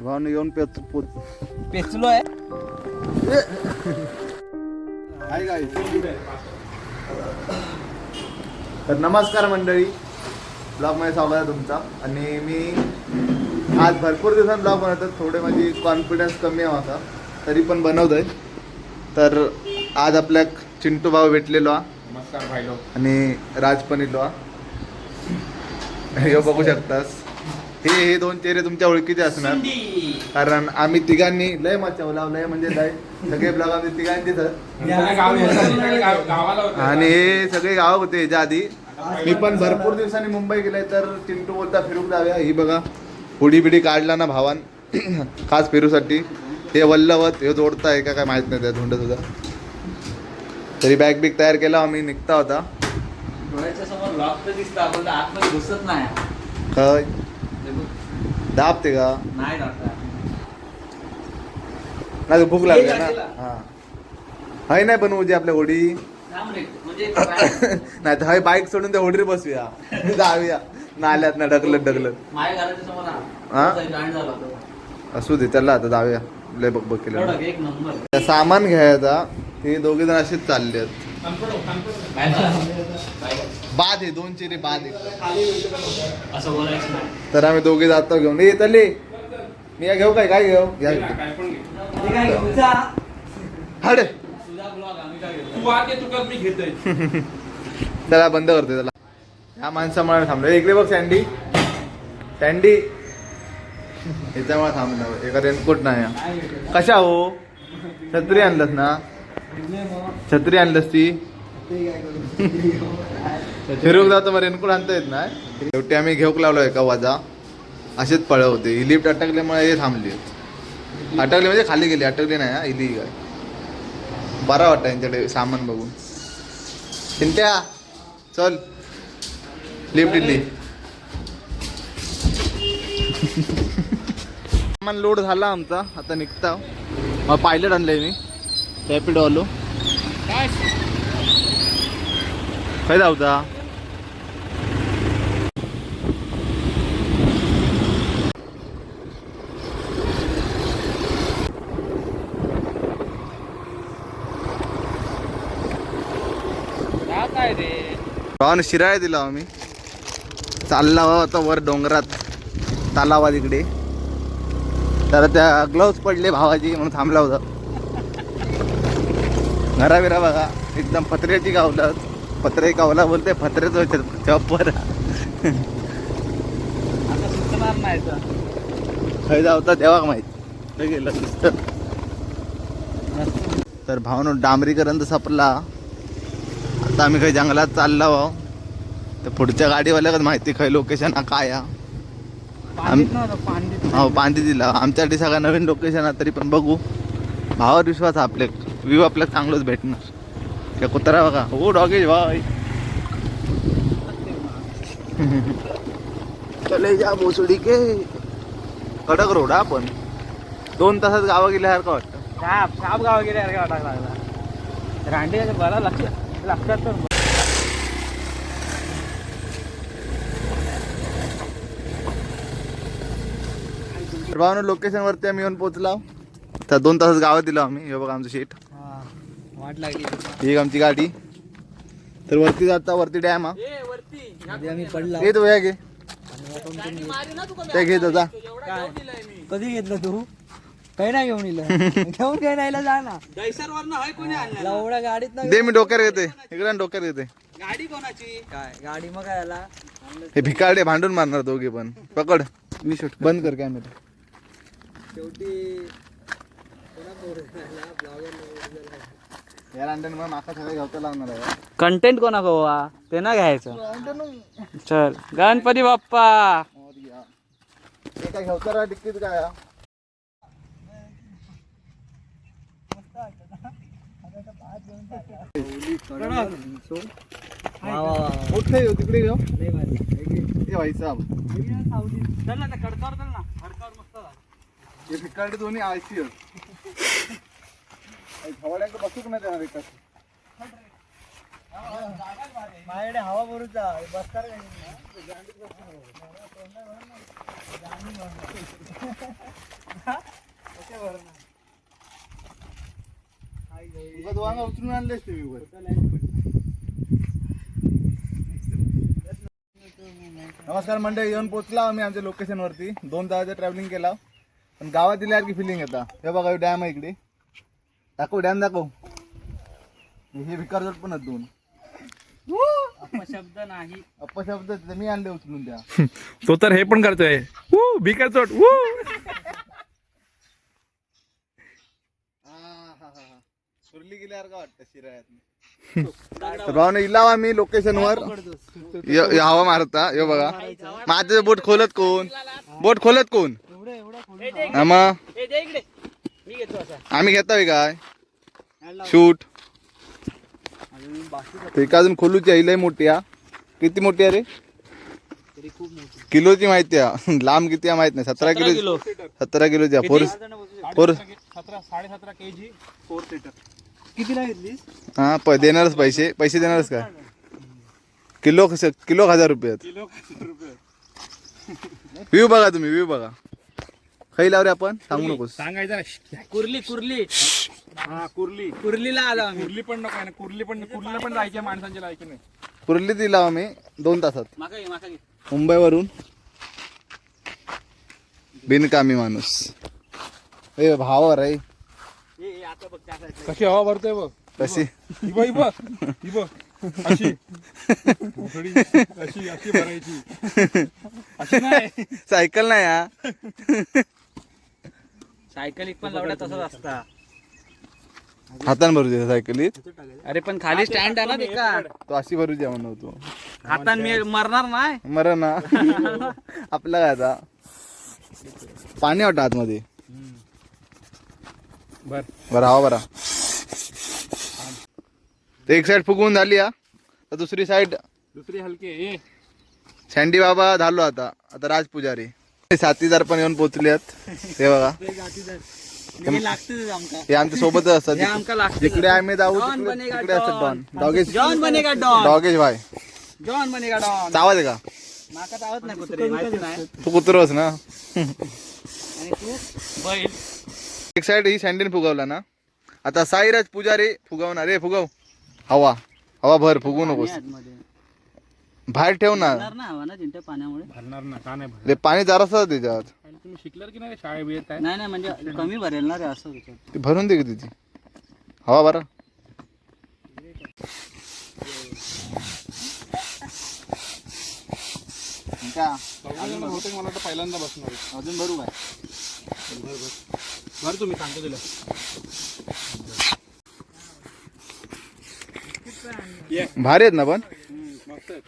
भावने येऊन पेचलो आहे. तर नमस्कार मंडळी, ब्लॉगमध्ये स्वागत आहे तुमचा. आणि मी आज भरपूर दिवसांत ब्लॉग बनवतो. थोडे माझी कॉन्फिडन्स कमी आहे माझा, तरी पण बनवतोय. तर आज आपल्या चिंटू भाऊ भेटलेलो हा. नमस्कार भाईलो. आणि राज पण इलो हा. हे बघू शकतास, हे दोन चेहरे तुमच्या ओळखीचे असणार, कारण आम्ही तिघांनी लय मचावला, लय म्हणजे लय सगळे ब्लॉग आम्ही तिघांचेच आणि हे सगळे गाव होते ह्याच्या आधी. मी पण भरपूर दिवसांनी मुंबई गेलाय, तर चिंटू बोलता फिरून जाऊया. ही बघा हुडी बिडी काढला ना भावान खास फिरूसाठी. हे वल्लवत हे जोडताय का काय माहित नाही त्या धुंड सुद्धा. तरी बॅग बिग तयार केला, आम्ही निघता होता. डोळ्याच्या समोर लॉक तर दिसतं, आपण आतमध्ये घुसत नाही. काय दाबते का नाही दाबता. नाही भूक लागली ना. हा हाय नाही बनवू जे आपल्या होडी म्हणजे नाही तर हाय बाईक सोडून त्या होडीवर बसूया, जाऊया नाल्यात ना ढकलत माझ्या घराच्या समोर हा? जॉईन झाला होता. असू दे, चला आता जाऊया. लय बघ बघ केलं. कडक एक नंबर. सामान घ्यायचा. ते दोघे जण असेच चालले आहेत. बाद आहे, दोन चिरे बाद आहे. असं बोलायचं नाही. तर आम्ही दोघे जातो घेऊन. ये तले मी या घेऊ काय घेऊ घ्या हड. तुझा ब्लॉग आम्ही काय घेतो. तू आगे तू कर, मी घेतोय. त्याला बंद करते त्याला. ह्या माणसामुळे थांबलो. इकडे बघ सँडी, सँडी ह्याच्यामुळे थांबलो. एका रेनकोट नाही. कशा हो, छत्री आणलंस ना, छत्री आणलंस ती फिरूक जातो मग रेनकोट आणता येत ना. शेवटी आम्ही घेऊक लावलो एका वाजा. असेच पळ होते. ही लिफ्ट अटकल्यामुळे हे थांबली. अटकली म्हणजे खाली गेली, अटकली नाही. हा इली काय बरा वाटतं यांच्याकडे सामान बघून. चिंट्या चल, लिफ्ट इली. सामान लोड झाला आमचा, आता निघता. मग पायलट आणलंय मी, रॅपिडो आलो. काय जाऊचा काय रे. भावानं शिराळ्या दिला आम्ही. चालला होता वर डोंगरात तालावा तिकडे. तर त्या ग्लोव्स पडले भावाची म्हणून थांबला होता. घराबिरा बघा एकदम पत्र्याची गावला. पत्रे गावला बोलते, पत्र्याचं चप्पर. आता सुचणार नाही तर. खय जावता तेव्हा माहित गेलं नुसतं. तर भावनं डांबरीकरण तर संपला. आता आम्ही काही जंगलात चालला भाऊ. तर पुढच्या गाडीवाल्याकडे माहिती खय लोकेशन हा काय हा. हो पांदी दिला आमच्यासाठी सगळं नवीन लोकेशन आहे. तरी पण बघू, भावावर विश्वास आपले व्ह्यू आपल्याला चांगलंच भेटणार. त्या कुत्रा बघा, हो डॉगेज भाई चले जा भोसडी के. कडक रोड हा, पण 2 तासात गावा गेल्यासारखं वाटतं. साप गाव गेले यार, वाटायला लागला. रांडे बरा लागतात तर. भावनं लोकेशन वरती आम्ही येऊन पोहोचला. तर 2 तासात गावात दिलो आम्ही. हे बघा आमचं शेट, वाट लागली. ही आमची गाडी. तर वरती जाता, वरती डॅम हा. आम्ही पडला. ये तो या घे, ते घे जा. कधी घेतलं तू? काही नाही घेऊन इलं. घेऊन काय नाही जा ना. एवढ्या गाडीत ना दे, मी डोक्यात घेते. इकडे डोक्यात घेते. गाडी कोणाची? काय गाडी मग काय याला. हे भिकारडे भांडून मारणार दोघे पण. पकड, मी शूट बंद कर कॅमेरा. शेवटी कंटेंट कोणा गोवा ते ना घ्यायचं. चल गणपती बाप्पा. घेवता टिकीट काय मोठे येऊ तिकडे घेऊ. भाई साहेब हे भिकारडे दोन्ही आळशी बसूक नाही देणार एकाच. माझ्याकडे हवा भरूचा बसकार उचलून आणलेस ते नमस्कार मंडळी, येऊन पोचला आम्ही आमच्या लोकेशन वरती. 2 तासाचं ट्रॅव्हलिंग केला, पण गावात दिल्यासारखी फिलिंग येता. हे बघा डॅम आहे इकडे. दाखव डॅम दाखव. हे विकार जोड पण आहेत 2 अपशब्द नाही. अपशब्द मी आणले उचलून द्या. तो तर हे पण करतोय भिकार चोट सुरली गेल्यावर का वाटतं शिरायात. भावने इलावा मी लोकेशन वर हवा मारता. यो बघा माझं बोट खोलत कोण, बोट खोलत कोण. मग आम्ही घेतोय काय शूट. एका अजून खोलूची आहे, लय मोठी आहे. किती मोठी आहे रे? किलोची माहिती आहे, लांब किती आहे माहित नाही. 17 किलो 17 किलोची आहे. 17.5 kg 4 सीटर. कितीला घेतलीस? हा देणारच पैसे देणारच काय? किलो 1000 रुपये. व्ह्यू बघा तुम्ही, व्ह्यू बघा. खाई लावरे आपण सांगू नकोस. सांगायचं कुर्ली हा कुर्ली. कुर्लीला आलो आम्ही. कुर्ली पण नको ना, कुर्लीला पण जायचे माणसांच्या लायकी नाही. कुर्ली दिला आम्ही 2 तासात माका घे. मुंबईवरून. बिनकामी माणूस ए भावावर आहे. आता बघ त्या साईडला. कशी हवा भरतोय बघ कशी ही बघ अशी अशी अशी भरायची. अशी नाही सायकल नाही हा. सायकल पण लवड्या तसंच असता. हातान भरूची सायकलीत. अरे पण खाली स्टँड आहे ना ते का. तो अशी भरूची म्हणतो. हातान मी मरणार नाही. मर ना आपला काय आता. पाणी वाटत आतमध्ये. बरं हवा बरा. एक साइड फुगवून झाली हा, तर दुसरी साइड दुसरी हलके. सँडी बाबा झालो आता राज पुजारी. साथीदार पण येऊन पोचलेत. ते बघा हे आमच्या सोबतच असतात. जिकडे आम्ही जाऊ तिकडे असतात डॉन. जॉन बनेगा डॉन. डॉगेश भाई जॉन बनेगा डॉन. चावत आहे का? माका चावत नाही कुत्रे, माहिती नाही. तू कुत्रच ना. आणि तू बैल. एक साइड ही सँडीने फुगवला ना, आता साईराज पुजारी फुगवणार. रे फुगव. हवा भर, फुगवू नकोस. बाहेर ठेव ना. हवा ना जिंट्या पाण्यामुळे. भरणार ना का नाही भरणार? रे पाणी जरासं त्याच्यात. तुम्ही शिकलात की नाही शाळेत बिळेत काय? नाही म्हणजे कमी भरेल ना रे असं. ती भरून दे की तिची हवा बरा. बहुतेक मला तर पहिल्यांदा बसणार आहे. अजून भरू काय? बरं तुम्ही सांगतो दिलं. भारी आहेत ना पण. मस्त आहेत.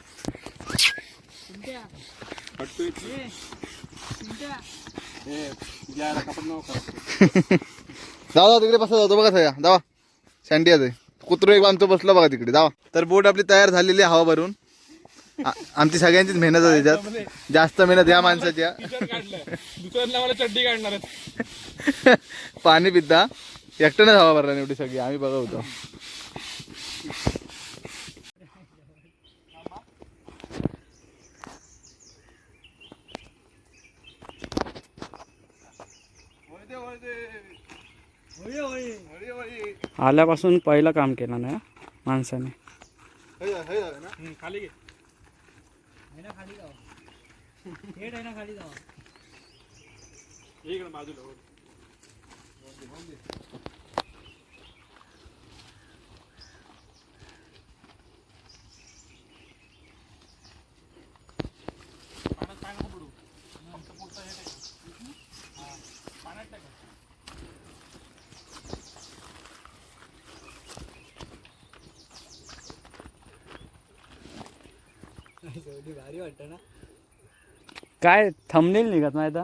जावा तिकडे बसा जातो बघा सगळ्या. जावा सँडी आहे. कुत्रो एक आमचं बसलं बघा तिकडे. जावा. तर बोट आपली तयार झालेली आहे हवा भरून. आमची सगळ्यांचीच मेहनत आहे त्याच्यात. जास्त मेहनत या माणसाच्या. दुसऱ्यांना मला चड्डी काढणार आहेत. पाणी पिता एकट्यानेच हवा भरला एवढी सगळी. आम्ही बघा होतो. आल्यापासून पहिलं काम केलं ना माणसाने. खाली घे. बाजूला भारी वाटत ना. काय थंबनेल निघत नाही आता.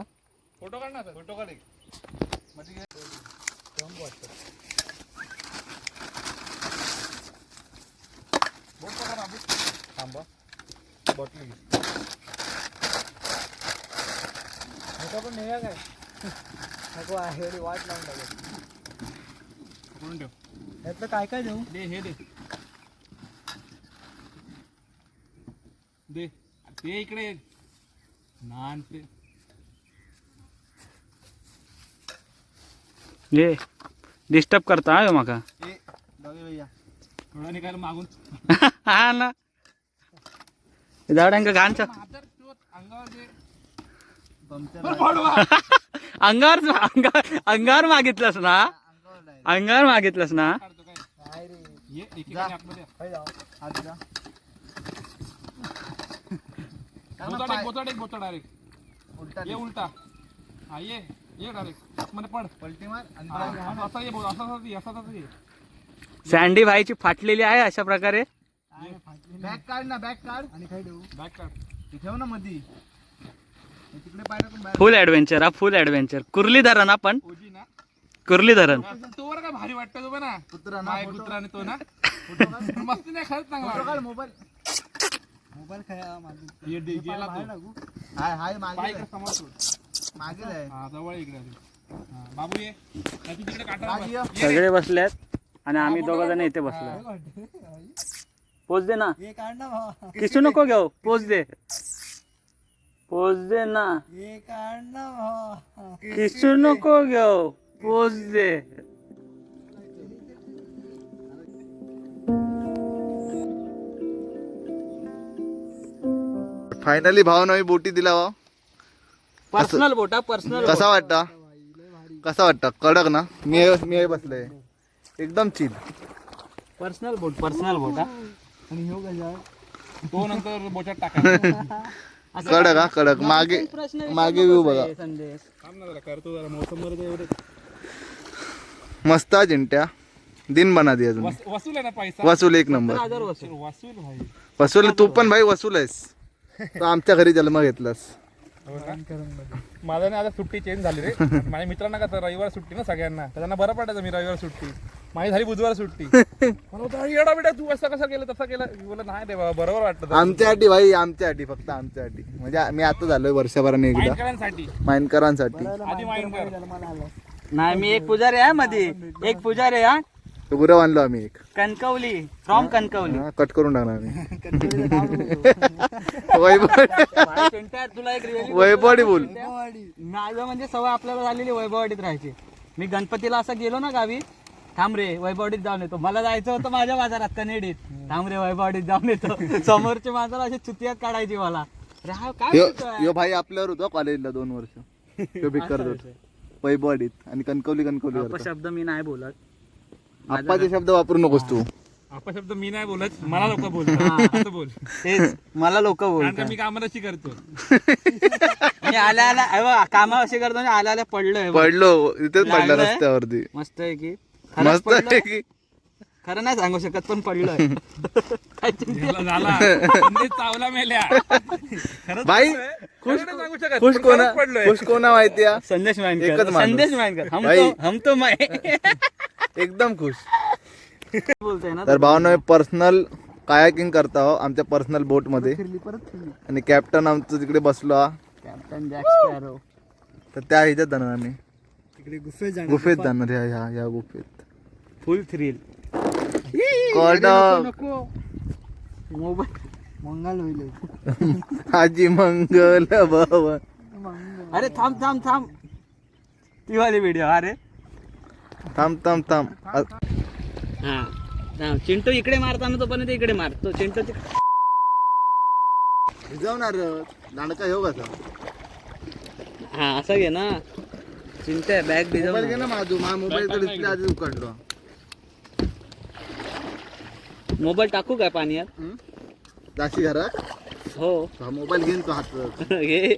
फोटो काढ ना. फोटो काढ. थांबा बॉटल पण निघा काय नको आहे वाट लावून टाकेल. करून ठेव. यातलं काय काय देऊ. दे हे दे दे ते इकडे नान ते ये डिस्टर्ब करता हा माका. थोडा निघाल मागून हा ना झाडांका घाणच्या अंगावर जे अंगावर मागितलंस ना अंगावर मागितलंस ना काढतो काय ये एकीकडे आतमध्ये बोचा डायरेक्ट ये उलटा हा ये डायरेक्ट आतमध्ये पड पलटी मार असा ये असा ये सँडी भाईची फाटलेली आहे अशा प्रकारे बॅग काढ ना बॅग काढ आणि काय ठेवू बॅक काढ ते ठेव ना मधी तिकडे पाहिजे फुल ऍडव्हेंचर हा फुल ऍडव्हेंचर कुर्ली धरण आपण ओजी ना कुर्ली धरण तो वर काय भारी वाटतं तो ना कुत्रा माय कुत्रा आणि तो ना मस्ती नाही खरंच चांगला मोबाईल खाया माझी ये गेला तो हाय पाय मागे इकडे समोर सोड. मागे आहे हा जवळ ये इकडे हा, बाबू ये नाही तू तिकडे काटा मागे ये. सगळे बसलेत आणि आम्ही दोघं जण इथे बसलो पोच दे ना किसू नको घेऊ पोच दे ना किसू नको घेऊ पोच दे फायनली भाव नवी बोटी दिला वा पर्सनल बोटा पर्सनल कसा वाटता कडक ना मी बसलोय एकदम चिल पर्सनल बोटा तो नंतर बोचात टाका कडक मागे व्ह्यू बघा संदेश थांब ना जरा करतो जरा मौसम वर एवढे मस्त आहे जिंट्या दिन बना दिया अजून वसूल आहे ना पैसा वसूल एक नंबर वसूल भाई वसूल तू पण भाई वसूल आहेस तू आमच्या घरी जन्म घेतलास हो का? माझा ना आता सुट्टी चेंज झाली रे माझ्या मित्रांना का रविवार सुट्टी ना सगळ्यांना त्यांना बरं पडायचं मी रविवार सुट्टी माझी झाली बुधवार सुट्टी मला होतं, येडा बेटा तू असं कसं केलं तसं केलं मी बोललो नाही रे बाबा बरोबर वाटतं आमच्यासाठी भाई आमच्यासाठी फक्त आमच्यासाठी म्हणजे मी आता झालोय वर्षभराने एकदा माइंडकरांसाठी माइनकरांसाठी आधी माइंडकर नाही मी एक पुजारी आहे मध्ये एक पुजारी हा तो गुरव आणलो आम्ही एक कणकवली फ्रॉम कणकवली कट करून टाकणार आम्ही तुला एक वैभवडी बोल माझं म्हणजे सवय आपल्याला झालेली वैभववाडीत राहायची मी गणपतीला असं गेलो ना गावी थांब रे वैभववाडीत जाऊन येतो मला जायचं होतं माझ्या बाजारात कनेडीत थांब रे वैभववाडीत जाऊन येतो समोरचे माणसाला अशी चुतियात काढायची मला अरे हा काय बोलतोय? यो भाई आपल्यावर होतो कॉलेजला 2 वर्ष तो बिक करत होता वैभववाडीत आणि कणकवली अपशब्द मी नाही बोलत आप्पाचे शब्द वापरू नकोस तू अपशब्द मी नाही बोलत मला लोक बोलतात बोल तेच मला लोक कारण बोलतात का मी कामाची करतो मी आल्या कामा असे करतो आणि आल्या पडलोय पडलो इथेच पडला लागलंय? रस्त्यावरती मस्त आहे की मस्त आहे की खरं नाही सांगू शकत पण पडलोय काय चिंता? झाला संदेश चावला मेल्या खरंच भाई खरं नाही सांगू शकत, खुश पण कोणा खरंच पडलोय. खुश कोणा माहितीये संदेश एकच माइंडकर माणूस. संदेश माइंडकर भाई. हम तो मैं एकदम खुश बोलतोय ना तर भावना पर्सनल कायाकिंग करता हो आमच्या पर्सनल बोट मध्ये आणि कॅप्टन आमचं तिकडे बसलो हा. कॅप्टन जॅक स्पॅरो तर त्या ह्याच्यात जाणार आम्ही गुफेत जाणार ह्या गुफेत फुल थ्रिल कडक मोबाईल मंगल होईल आजी मंगल भवन अरे थांब थांब थांब ती वाली व्हिडिओ अरे थांब हा चिंटू इकडे मारताना तो पण इकडे मारतो चिंटू भिजवणार दांडका येऊ कसा हा असं घे ना चिंट्या बॅग मोबाईल घे भिजव ना माझू मोबाईलचा डिस्प्ले आधी उकडलो मोबाईल टाकू काय पाण्यात जाशी घरात हो हा मोबाईल घेऊन तो हात घे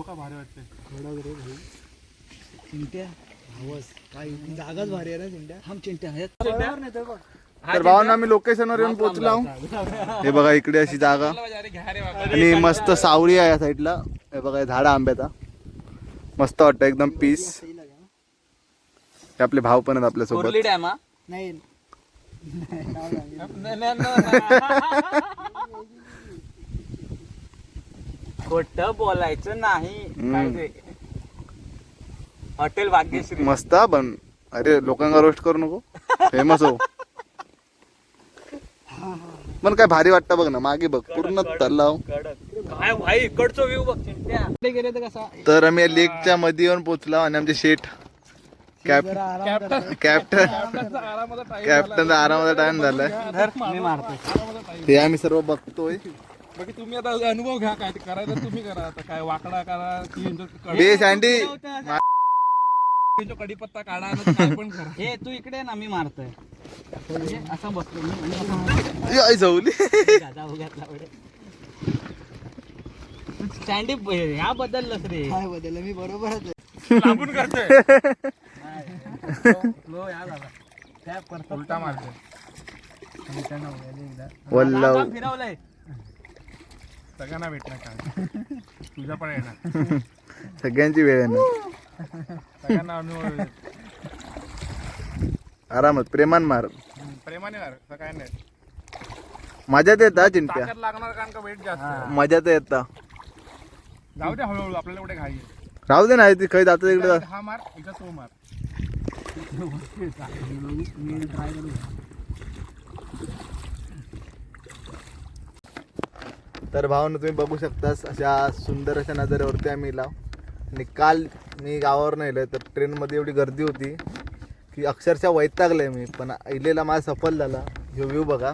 का भारी वाटते चिंट्या जागाच भारी आहे ना चिंट्या थांब चिंट्या तर भावांना आम्ही लोकेशनवर येऊन पोहोचलो हे बघा इकडे अशी जागा अरे घ्या रे बाबा आणि मस्त सावळी आहे या साईडला हे बघा हे झाड आंब्याचा मस्त वाटतं एकदम पीस हे आपले भाव पण आहेत आपल्यासोबत कुर्ली डॅम हा नाही खोट बोलायचं नाही काय ते? हॉटेल भाग्यश्री. मस्त हा पण. अरे लोकांना रोस्ट करू नको, फेमस हो. पण काय भारी वाटतं बघ ना, मागे बघ पूर्ण तलाव. काय भाई इकडचं व्ह्यू बघ चिंट्या. इकडे गेले तर कसा तर आम्ही लेकच्या मध्ये येऊन पोहोचलो आणि आमचे शेठ कॅप्टन कॅप्टनचा आरामाचा टाइम झालाय. मी मारतो. ते आम्ही सर्व बघतोय. बाकी तुम्ही आता अनुभव घ्या, काय ते करायचं तुम्ही करा. आता काय वाकडा करा की बे सँडी कडीपत्ता काढा आणि काय पण करा. हे तू इकडे ये ना, मी मारतोय. म्हणजे असं बसतो मी आणि असं मारतोय. आई झवली. गादा उघडला पुढे. तू स्टँडी ह्या बदललंस रे. काय बदल मी बरोबरच आहे. लागून करतोय फ्लो या झाला. त्या परत उलटा मारतोय. वल्लव फिरवलंय. सगळ्यांना भेटणार काय, तुझा पण येणार. सगळ्यांची वेळ आहे ना. सगळ्यांना अनुभव आरामात प्रेमान मार. प्रेमाने मार, असं काय नाही. मजात येता चिंट्या, ताकद लागणार कारण का वेट जास्त आहे. मजात येता. जाऊ दे हळूहळू, आपल्याला कुठे घाई आहे. राहू दे ना, ती खै जातो तिकडे. हा मार, इथं तो मार. तर भावानं तुम्ही बघू शकतास, अशा सुंदर अशा नजरेवरती आम्ही इला. आणि काल मी गावावर नाही तर ट्रेनमध्ये एवढी गर्दी होती की अक्षरशः वैतागले मी. पण इलेला माझा सफल झाला. ह्यो व्ह्यू बघा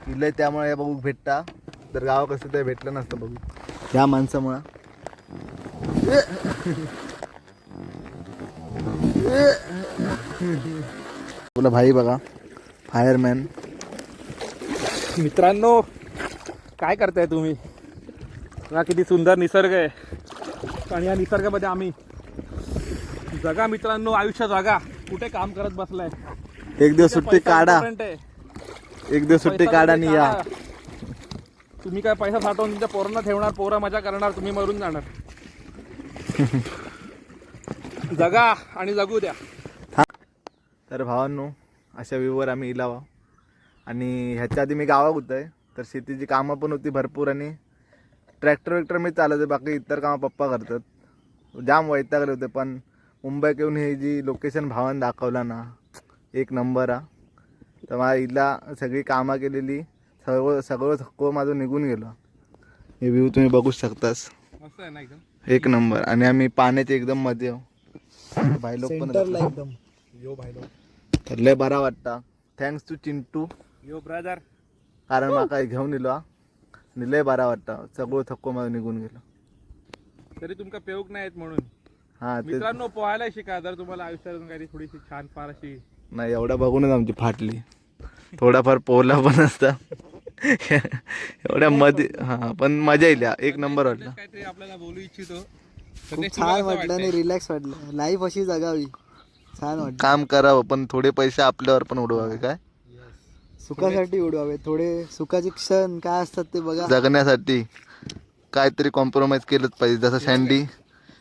इले, त्यामुळे हे बघू भेटता. तर गावा कसं ते भेटलं नसतं बघू ह्या माणसामुळं. तुला भाई बघा, फायरमॅन. मित्रांनो काय करताय तुम्ही? बघा किती सुंदर निसर्ग आहे आणि या निसर्गामध्ये आम्ही जगा. मित्रांनो आयुष्य जगा, कुठे काम करत बसलाय. एक दिवस सुट्टी पैसा काढा, important आहे. एक दिवस सुट्टी पैसा काढा आणि या. तुम्ही काय पैसा साठवून तुमच्या पोरांना ठेवणार, पोरं मजा करणार, तुम्ही मरून जाणार. जगा आणि जगू द्या. तर भावांनो, अशा व्ह्यूवर आम्ही इलावा. आणि ह्याच्या आधी मी गावात होतो आहे, तर शेतीची कामं पण होती भरपूर. आणि ट्रॅक्टर वेक्टर मी चालवते, बाकी इतर कामं पप्पा करतात. जाम वैतागले होते. पण मुंबईत येऊन ही जी लोकेशन भावानं दाखवला ना, एक नंबर हा. तर मला इला सगळी कामं केलेली सगळं थक्को माझं निघून गेलं. हे व्ह्यू तुम्ही बघू शकतास, मस्त आहे ना एकदम. एक नंबर. आणि आम्ही पाण्याच्या एकदम मध्ये आहो. भाई लोक पण सेंटरला एकदम. यो भाई तर लय बरा वाटता. Thanks to Chintu, yo brother. कारण मला घेऊन इलो आणि लय बरा वाटता. सगळं थक्को माझं निघून गेलं. तरी तुमका पेऊक नाही येत म्हणून. हा ते मित्रांनो पोहायला शिका, जर तुम्हाला आयुष्यातून काही थोडीशी छान फार अशी. नाही, एवढा बघूनच आमची फाटली. थोडाफार पोहला पण असता एवढ्या मध्ये. हा पण मजा येईल, एक नंबर वाटला. काहीतरी आपल्याला बोलू इच्छितो. खूप छान वाटलं आणि रिलॅक्स वाटलं. लाईफ अशी जगावी, छान वाटलं. काम करावं पण थोडे पैसे आपल्यावर पण उडवावे. काय सुखासाठी उडवावे थोडे. सुखाचे क्षण काय असतात ते बघा. जगण्यासाठी काहीतरी कॉम्प्रोमाइज केलंच पाहिजे. जसं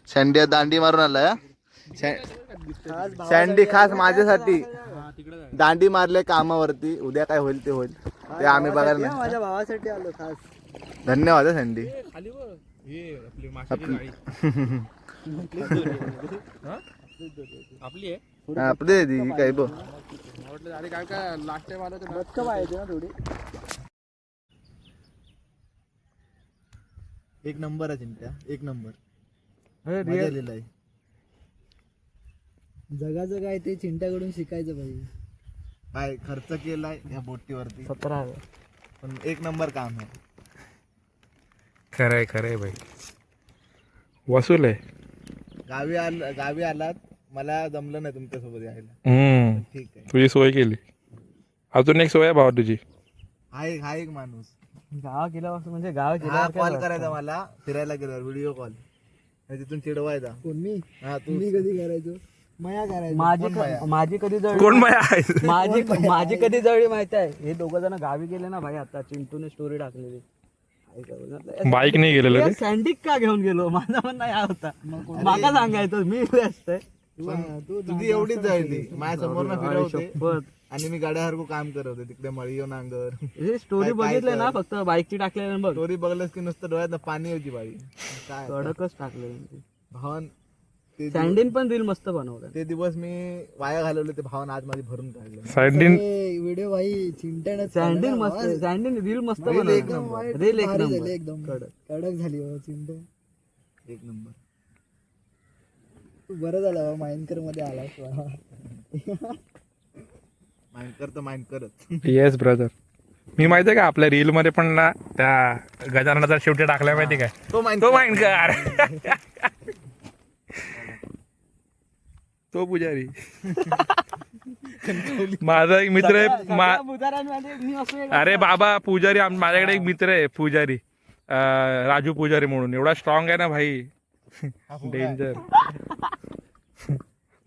सँडी दांडी मारून आलाय. सँडी खास माझ्यासाठी दांडी मारले कामावरती. उद्या काय होईल ते होईल, ते आम्ही बघायला नाही. माझ्या भावासाठी आलो खास. धन्यवाद हा सँडी. खाली वर हे आपली माशाची जाळी. आपली आहे. आपले ती काय बघ. म्हटलं अरे काय काय लास्ट टाइम आलं तर बचका पाहिजे ना थोडी. एक नंबर आहे चिंट्या, एक नंबर. जगाचं काय ते चिंट्याकडून शिकायचं पाहिजे. काय खर्च केलाय या बोटीवरती 17,000. पण एक नंबर काम आहे. खरंय खरंय भाई, वसूल आहे. गावी आलात, मला जमलं नाही तुमच्यासोबत यायला. ठीक आहे, तुझी सोय केली. अजून एक सोय आहे भावा तुझी. हा एक माणूस गाव गेल्यापासून म्हणजे गाव कॉल करायचा मला फिरायला गेल्यावर, व्हिडिओ कॉल. तिथून चिडवायचा. कोण मी? हा तू. मी कधी करायचो? मया करायचो. माझी कधी जळली, कोण बाया आहे? माझी कधी जळली माहिती आहे. हे दोघं जण गावी गेले ना भाई. आता चिंटूने स्टोरी टाकलेली. बाईक नाही गेलेलं ते. सँडिक का घेऊन गेलो, माझा म्हणणं या होता. माका सांगायचं मी असतंय. तुझी एवढीच जायली माझ्या समोर ना फिरवते आणि मी गाड्यासारखं काम करत होते तिकडे मळीयो नांगर. हे स्टोरी बघितले ना, फक्त बाईकची टाकलेली बघ. स्टोरी बघलंस की नुसतं डोळ्यात पाणी होती बाई. काय कडकच टाकले भावन सँडीन पण रील मस्त बनवलं. ते दिवस मी वाया घालवले, ते भावना आज माझी भरून काढले. सँडीन व्हिडिओ भाई चिंट्यानंच सँडीन मस्त, सँडीन रील मस्त एकदम बनवलं. वाईट, रील एक भारी झाली, नंबर. एकदम कडक झाली बाबा चिंट्या. एक नंबर. तू बरं झालं बाबा माइनकर मध्ये आलास बाबा. माइंड तर माइंड करत. Yes brother. मी माहितीये का आपल्या रील मध्ये पण ना त्या गजाननाचा शेवटी टाकल्या माहिती काय, तो माइंड तो माइंड कर. तो पुजारी माझा एक मित्र आहे. सगळ्या बुधारांमध्ये मी असं एक- अरे बाबा पुजारी माझ्याकडे एक मित्र आहे पुजारी, राजू पुजारी म्हणून. एवढा स्ट्रॉंग आहे ना भाई, डेंजर.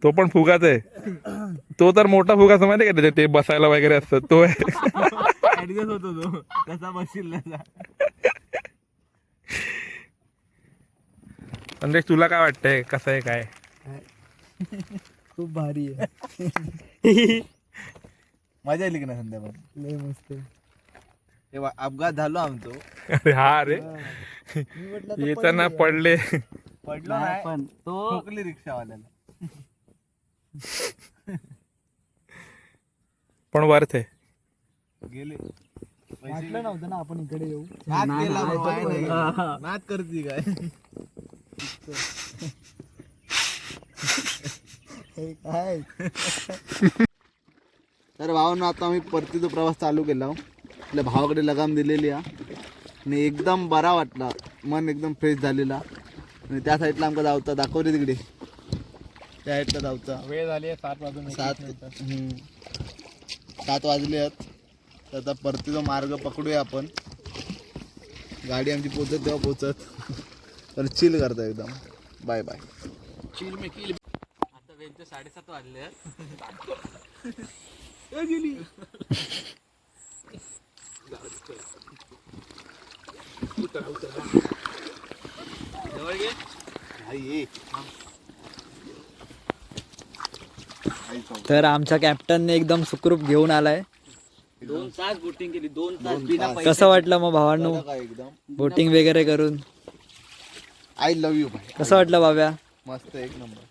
तो पण फुगाच आहे. तो तर मोठा फुगाच माहिती का, ते बसायला वगैरे असतं तो आहे. ऍडजस्ट होतो तो कसा बसशील तसा. संदेश तुला काय वाटतंय, कसं आहे काय? खूप भारी आहे. मजा आली की नाही संध्याकाळ? लय मस्त. तेव्हा अपघात झालो आमचो. अरे हा रे, मी म्हटलं तर येताना पडले. पडलो नाही, नाही, पण तो ठोकली रिक्षावाल्याला. पण वर्थ आहे. गेले. वाटलं नव्हतं ना आपण इकडे येऊ. नाद नाही, केला नाही, भाऊ, आहे नाही. नाही. नाद करती काय? हे काय तर भावांनो, आता आम्ही परतीचा प्रवास चालू केला. आपल्या भावाकडे लगाम दिलेली आहे आणि एकदम बरा वाटला, मन एकदम फ्रेश झालेला. आणि त्या साईडला आमका जाऊचा दाखव रे तिकडे, त्या साईडला जाऊचा. वेळ झाली आहे 7 वाजून 7 वाजले आहेत. तर आता परतीचा मार्ग पकडूया आपण. गाडी आमची पोचत तेव्हा पोचत. तर चिल करता एकदम. Bye bye. आता वेळचे 7:30 वाजले आहेत. जवळ घे. तर आमच्या कॅप्टनने एकदम सुखरूप घेऊन आलाय. 2 तास बोटिंग केली, 2 तास बिना पैसे. कसं वाटलं मग भावांनो काय एकदम बोटिंग वगैरे करून? आय लव्ह यू भाई. कसं वाटलं बाब्या? मस्त एक नंबर.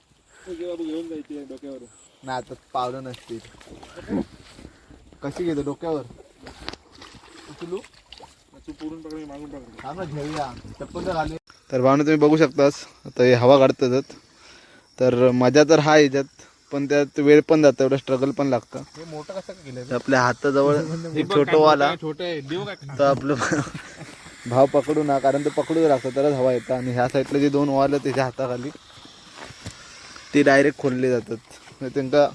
ना आता पावलं नसतील. कशी घेतो डोक्यावर? हा ना, घेऊया. चप्पल तर घालूया. तर भावना तुम्ही बघू शकतास, आता हे हवा काढतातच. तर मजा तर हा याच्यात, पण त्यात वेळ पण जातं, एवढं स्ट्रगल पण लागतं. हे मोठं कसं केलं? तर आपल्या हाताजवळ एक छोटं वाला, छोटं आहे, देऊ काय? तर आपलं भाव पकडू ना, कारण ते पकडू लागतं तरच हवा येतं. आणि ह्या साईडला जे 2 वाल त्याच्या हाताखाली ते डायरेक्ट खोलले जातात. म्हणजे त्यांना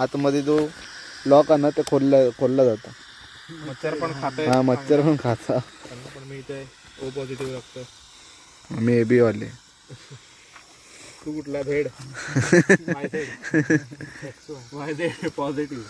आतमध्ये जो लॉक आहे ना, ते खोलला जातं. मच्छर पण खात हा, मच्छर पण खाता. पण मी इथे ओ पॉझिटिव्ह लागतं. आम्ही AB वाले. तू कुठला भेड? माय साईड. पॉझिटिव्ह.